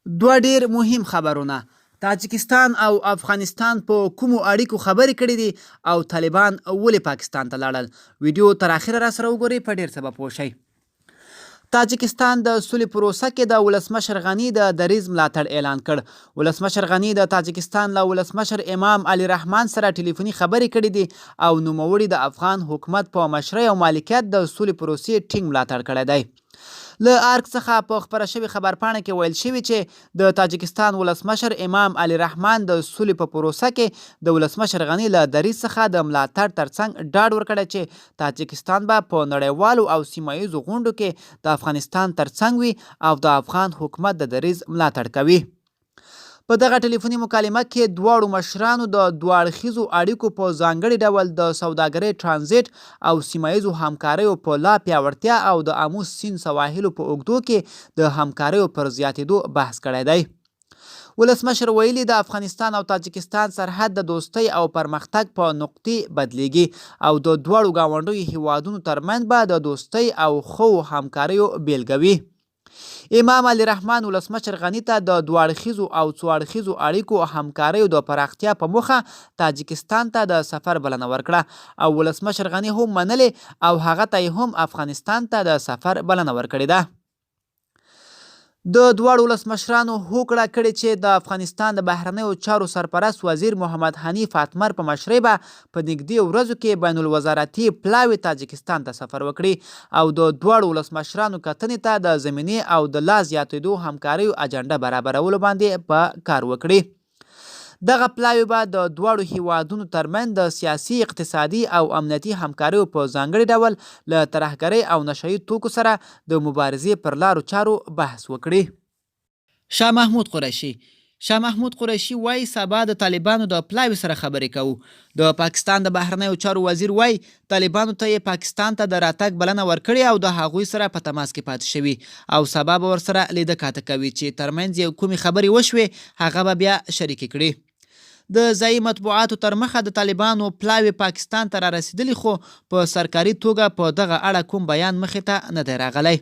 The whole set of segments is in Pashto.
دوه ډیر مهم خبرونه. تاجکستان او افغانستان په کومو اړیکو خبرې کړې دي او طالبان ولې پاکستان ته لاړل. ویډیو تر اخره را سره وګورئ، په ډیر څه به پوه شئ. تاجکستان د سولې پروسه کې د ولسمشر غني د دریځ ملاتړ اعلان کړ. ولسمشر غني د تاجکستان له ولسمشر امام علي رحمان سره ټلیفوني خبرې کړې دي او نوموړي د افغان حکومت په مشرۍ او مالکیت د سولې پروسې ټینګ ملاتړ کړی دی. له ارګ څخه په خپره شوې خبرپاڼه کې ویل شوي چې د تاجکستان ولسمشر امام علي رحمان د سولې په پروسه کې د ولسمشر غني له دریځ څخه د ملاتړ ترڅنګ ډاډ ورکړی چې تاجکستان به په نړیوالو او سیمه ییزو غونډو کې د افغانستان ترڅنګ وي او د افغان حکومت د دریځ ملاتړ کوي. په دغه ټلیفوني مکالمه کې دواړو مشرانو د دوه اړخیزو اړیکو په ځانګړي ډول د سوداګرۍ، ټرانزیټ او سیمه ییزو همکاریو په لا پیاوړتیا او د آمو سیند سواحلو په اوږدو کې د همکاریو پر زیاتېدو بحث کړی دی. ولسمشر ویلي د افغانستان او تاجکستان سرحد د دوستۍ او پرمختګ په نقطې بدلیږي او د دواړو ګاونډیو هیوادونو ترمنځ به د دوستۍ او ښو همکاریو بیلګه وي. امام علي رحمان ولسمشر غني ته د دوه اړخیزو او څو اړخیزو اړیکو همکاریو د پراختیا په موخه تاجکستان ته د سفر بلنه ورکړه او ولسمشر غني هم منلې او هغه ته یې هم افغانستان ته د سفر بلنه ورکړې ده. د دواړو ولسمشرانو هوکړه کړې چې د افغانستان د بهرنیو چارو سرپرست وزیر محمد حنیف اتمر په مشرۍ به په نږدې ورځو کې بین الوزارتي پلاوي تاجکستان ته سفر وکړي او د دواړو ولسمشرانو کتنې ته د زمینې او د لا زیاتېدو همکاریو اجنډه برابرولو باندې په کار وکړي. دغه پلاوی به د دواړو هیوادونو ترمنځ د سیاسي، اقتصادي او امنیتي همکاریو په ځانګړي ډول له ترهګرۍ او نشهیي توکو سره د مبارزې پر لارو چارو بحث وکړي. شاه محمود قریشي وایي سبا د طالبانو د پلاوي سره خبرې کوو. د پاکستان د بهرنیو چارو وزیر وایي طالبانو ته یې پاکستان ته د راتګ بلنه ورکړې او د هغوی سره په تماس کې پاتې شوي او سبا به ورسره لیده کاته کوي چې ترمنځ یې کومې خبرې وشوې هغه به بیا شریکې کړي. د ځایي مطبوعاتو تر مخه د طالبانو پلاوي پاکستان ته را رسېدلي خو په سرکاري توګه په دغه اړه کوم بیان مخې ته نه دی راغلی.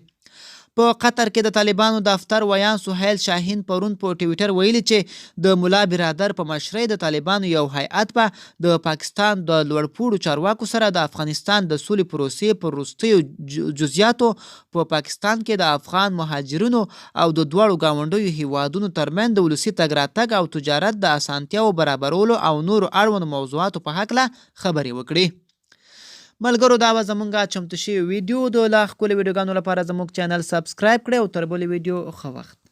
په قطر کې د طالبانو دفتر ویان سهیل شاهین پرون په ټویټر ویلي چې د ملا برادر په مشرۍ د طالبانو یو هیئت به د پاکستان د لوړپوړو چارواکو سره د افغانستان د سولې پروسې پر وروستیو جزئیاتو په پاکستان کې د افغان مهاجرینو او د دواړو ګاونډیو هیوادونو ترمنځ د ولسي تګ راتګ او تجارت د اسانتیاو برابرولو او نورو اړوندو موضوعاتو په هکله خبرې وکړي. ملګرو، دا به زمونږ چمتو شوی ویډیو. د لا ښکلي ویډیوګانو لپاره زموږ چینل سبسکرایب کړئ او تر بلې ویډیو ښه وخت.